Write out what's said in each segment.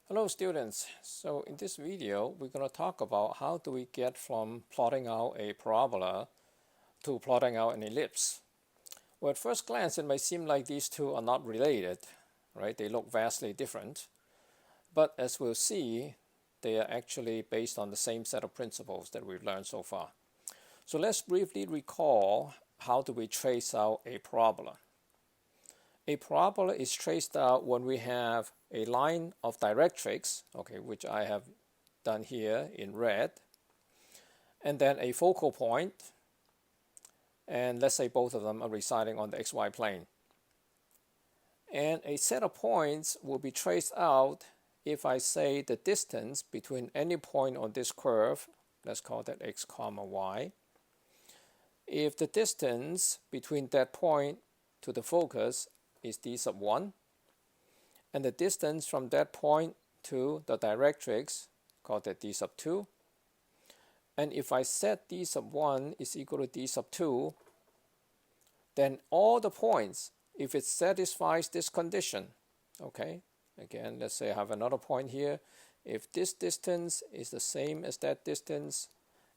Hello students, so in this video we're going to talk about how do we get from plotting out a parabola to plotting out an ellipse. Well, at first glance it may seem like these two are not related, right? They look vastly different, but as we'll see, they are actually based on the same set of principles that we've learned so far. So let's briefly recall how do we trace out a parabola. A parabola is traced out when we have a line of directrix, okay, which I have done here in red, and then a focal point, and let's say both of them are residing on the xy plane. And a set of points will be traced out if I say the distance between any point on this curve, let's call that x comma y. If the distance between that point to the focus is d sub 1, and the distance from that point to the directrix, called that d sub 2, and if I set d sub 1 is equal to d sub 2, then all the points, if it satisfies this condition, okay, again, let's say I have another point here, if this distance is the same as that distance,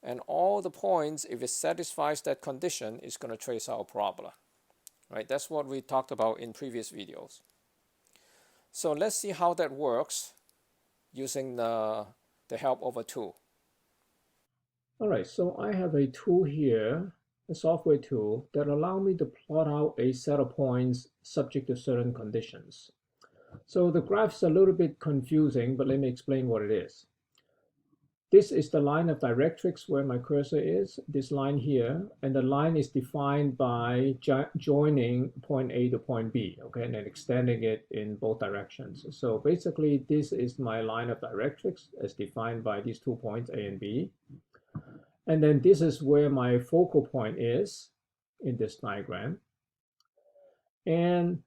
and all the points, if it satisfies that condition, is going to trace out a parabola. Right, that's what we talked about in previous videos. So let's see how that works using the help of a tool. All right, so I have a tool here, a software tool that allows me to plot out a set of points subject to certain conditions. So the graph's a little bit confusing, but let me explain what it is. This is the line of directrix where my cursor is, this line here, and the line is defined by joining point A to point B, okay, and then extending it in both directions. So basically, this is my line of directrix as defined by these 2 points, A and B. And then this is where my focal point is in this diagram. And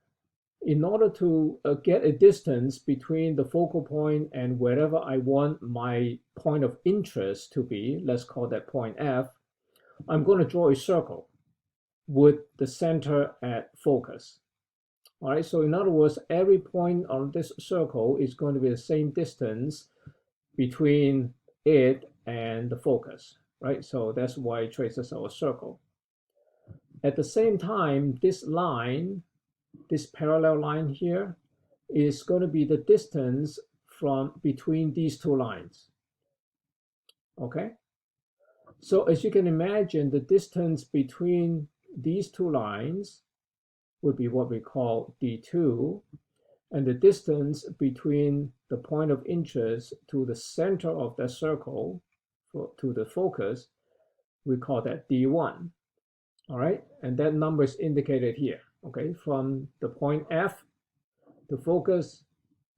in order to get a distance between the focal point and wherever I want my point of interest to be, let's call that point F, I'm going to draw a circle with the center at focus. All right, so in other words, every point on this circle is going to be the same distance between it and the focus, right? So that's why it traces our circle. At the same time, this line, this parallel line here, is going to be the distance from between these two lines. Okay? So as you can imagine, the distance between these two lines would be what we call D2, and the distance between the point of interest to the center of that circle, to the focus, we call that D1. All right, and that number is indicated here. Okay, from the point F to focus,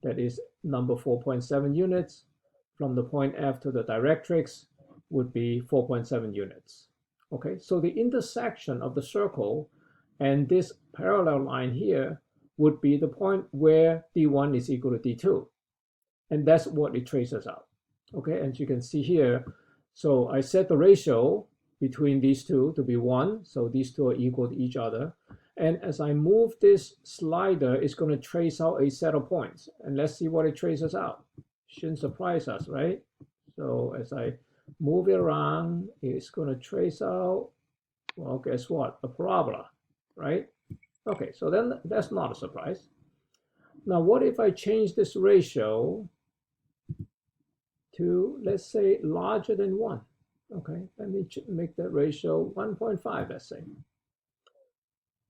that is number 4.7 units. From the point F to the directrix would be 4.7 units. Okay, so the intersection of the circle and this parallel line here would be the point where D1 is equal to D2. And that's what it traces out. Okay, and you can see here, so I set the ratio between these two to be 1, so these two are equal to each other. And as I move this slider, it's going to trace out a set of points. And let's see what it traces out. Shouldn't surprise us, right? So as I move it around, it's going to trace out, well, guess what? A parabola, right? Okay, so then that's not a surprise. Now, what if I change this ratio to, let's say, larger than 1? Okay, let me make that ratio 1.5, let's say.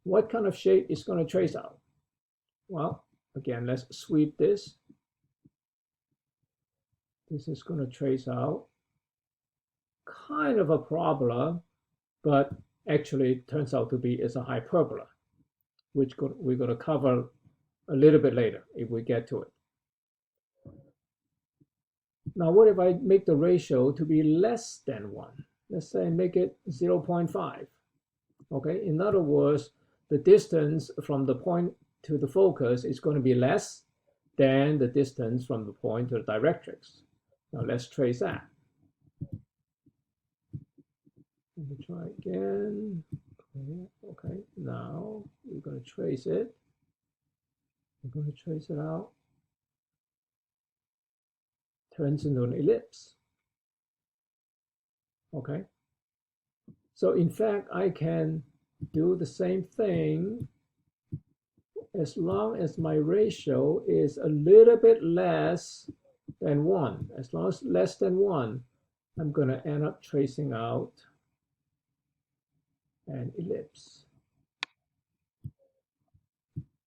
What kind of shape is going to trace out? Well, again, let's sweep this. This is going to trace out kind of a parabola, but actually it turns out to be is a hyperbola, which we're going to cover a little bit later if we get to it. Now, what if I make the ratio to be less than 1? Let's say make it 0.5. Okay, in other words, the distance from the point to the focus is going to be less than the distance from the point to the directrix. Now let's trace that. Let me try again. Okay, now we're going to trace it. We're going to trace it out. turns into an ellipse. Okay, so in fact I can do the same thing as long as my ratio is a little bit less than 1. As long as less than 1, I'm going to end up tracing out an ellipse.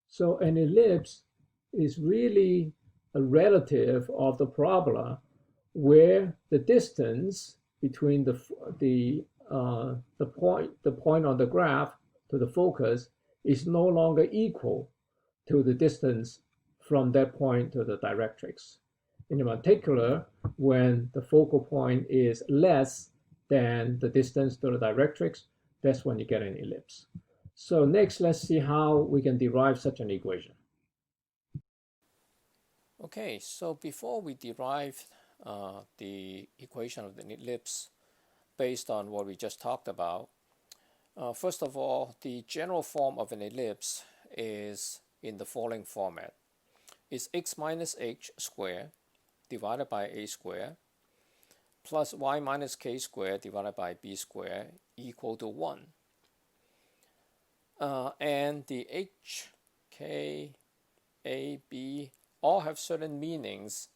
So an ellipse is really a relative of the parabola where the distance between the point on the graph to the focus is no longer equal to the distance from that point to the directrix. In particular, when the focal point is less than the distance to the directrix, that's when you get an ellipse. So next, let's see how we can derive such an equation. Okay, so before we derive the equation of the ellipse based on what we just talked about, first of all, the general form of an ellipse is in the following format. It's x minus h squared divided by a squared plus y minus k squared divided by b squared equal to 1. And the h, k, a, b all have certain meanings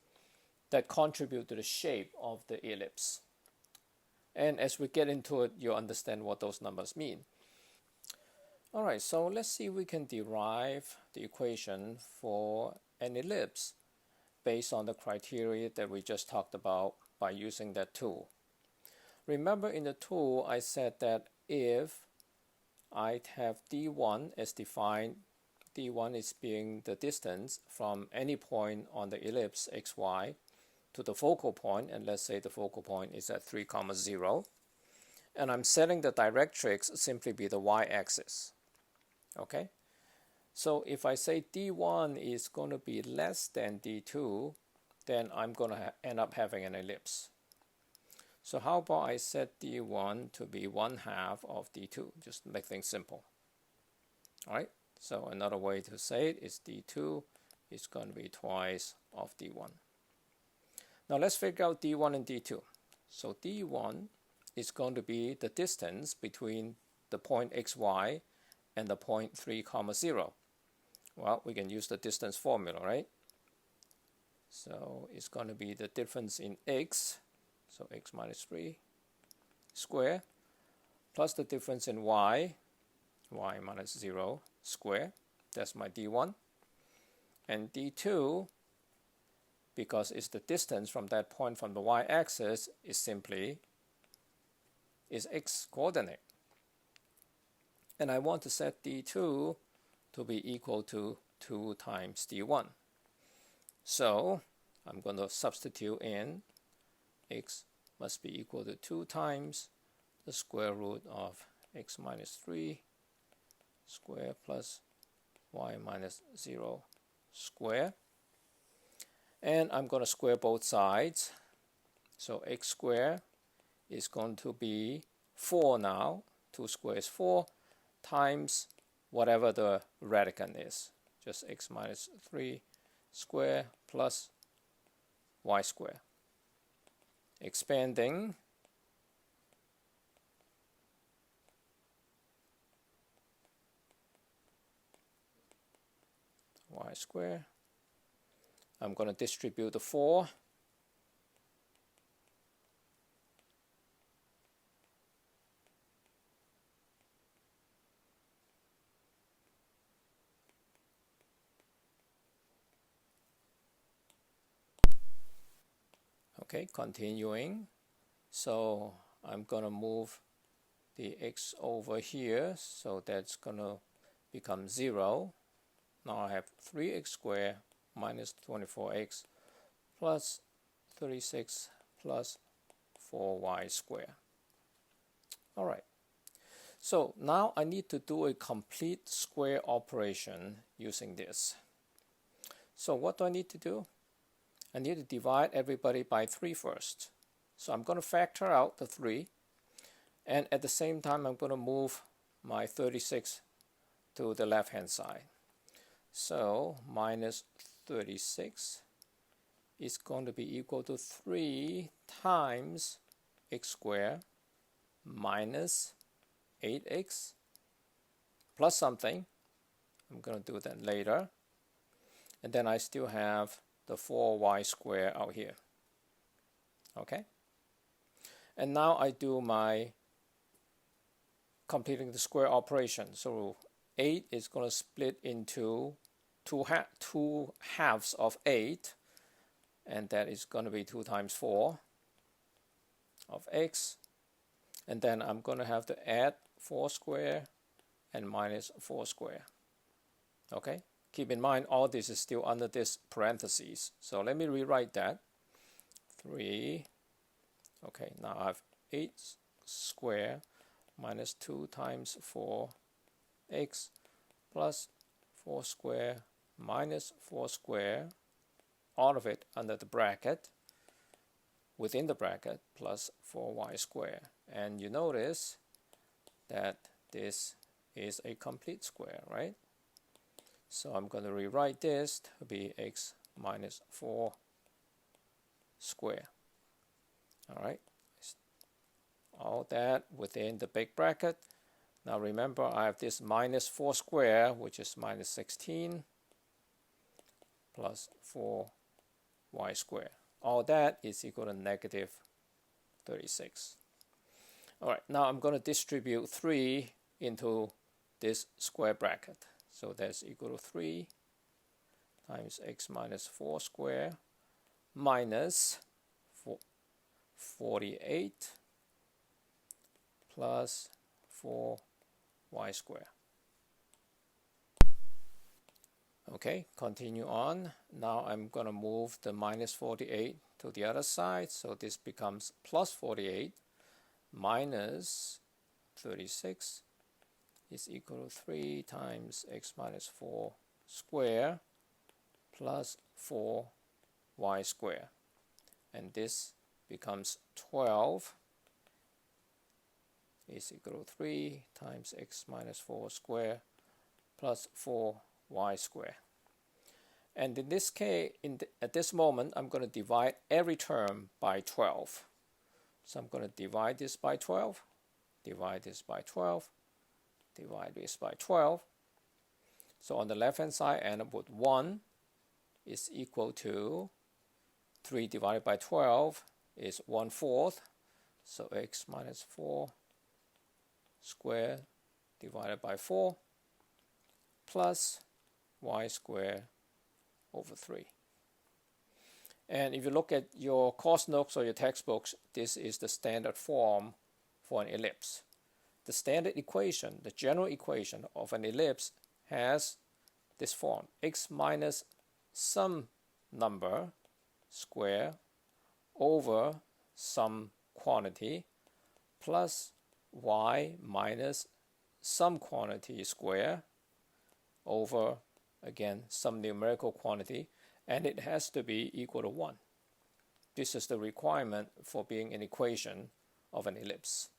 that contribute to the shape of the ellipse. And as we get into it, you'll understand what those numbers mean. All right, so let's see if we can derive the equation for an ellipse based on the criteria that we just talked about by using that tool. Remember in the tool, I said that if I have d1 as defined, d1 is being the distance from any point on the ellipse xy to the focal point, and let's say the focal point is at 3, 0, and I'm setting the directrix simply be the y-axis. Okay, so if I say d1 is going to be less than d2, then I'm going to end up having an ellipse. So how about I set d1 to be 1/2 of d2, just to make things simple. All right, so another way to say it is d2 is going to be twice of d1. Now let's figure out d1 and d2. So d1 is going to be the distance between the point xy and the point 3, 0. Well, we can use the distance formula, right? So it's going to be the difference in x, so x minus 3 square, plus the difference in y, y minus 0 square. That's my d1. And d2, because it's the distance from that point from the y-axis, is simply x coordinate. And I want to set d2 to be equal to 2 times d1. So I'm going to substitute in x must be equal to 2 times the square root of x minus 3 square plus y minus 0 square. And I'm going to square both sides. So x squared is going to be 4 now. 2 squared is 4 times whatever the radicand is. Just x minus 3 square plus y square. Expanding y square. I'm going to distribute the 4. Okay, continuing. So I'm going to move the x over here, so that's going to become 0. Now I have 3x squared minus 24x plus 36 plus 4y squared. All right. So now I need to do a complete square operation using this. So what do I need to do? I need to divide everybody by 3 first. So I'm going to factor out the 3, and at the same time I'm going to move my 36 to the left hand side. So minus 36 is going to be equal to 3 times x squared minus 8x plus something. I'm going to do that later. And then I still have the 4y squared out here. Okay? And now I do my completing the square operation. So 8 is going to split into two halves of 8. And that is going to be 2 times 4 of x. And then I'm going to have to add 4 squared and minus 4 squared. Okay? Keep in mind all this is still under this parentheses. So let me rewrite that. 3. Okay, now I have 8 squared minus 2 times 4x plus 4 squared minus 4 squared, all of it under the bracket, within the bracket, plus 4y squared. And you notice that this is a complete square, right? So I'm going to rewrite this to be x minus 4 squared. All right, all that within the big bracket. Now remember, I have this minus 4 squared, which is minus 16, plus 4y squared. All that is equal to negative 36. All right, now I'm going to distribute 3 into this square bracket. So that's equal to 3 times x minus 4 squared minus 48 plus 4y squared. Okay, continue on. Now I'm going to move the minus 48 to the other side. So this becomes plus 48 minus 36 is equal to 3 times x minus 4 squared plus 4y squared. And this becomes 12 is equal to 3 times x minus 4 squared plus 4y squared. And in this case, at this moment, I'm going to divide every term by 12. So I'm going to divide this by 12, divide this by 12, divide this by 12. So on the left hand side, I end up with 1 is equal to 3 divided by 12 is 1/4. So x minus 4 squared divided by 4 plus y squared over 3. And if you look at your course notes or your textbooks, this is the standard form for an ellipse. The standard equation, the general equation of an ellipse has this form: x minus some number square over some quantity plus y minus some quantity square over, again, some numerical quantity, and it has to be equal to 1. This is the requirement for being an equation of an ellipse.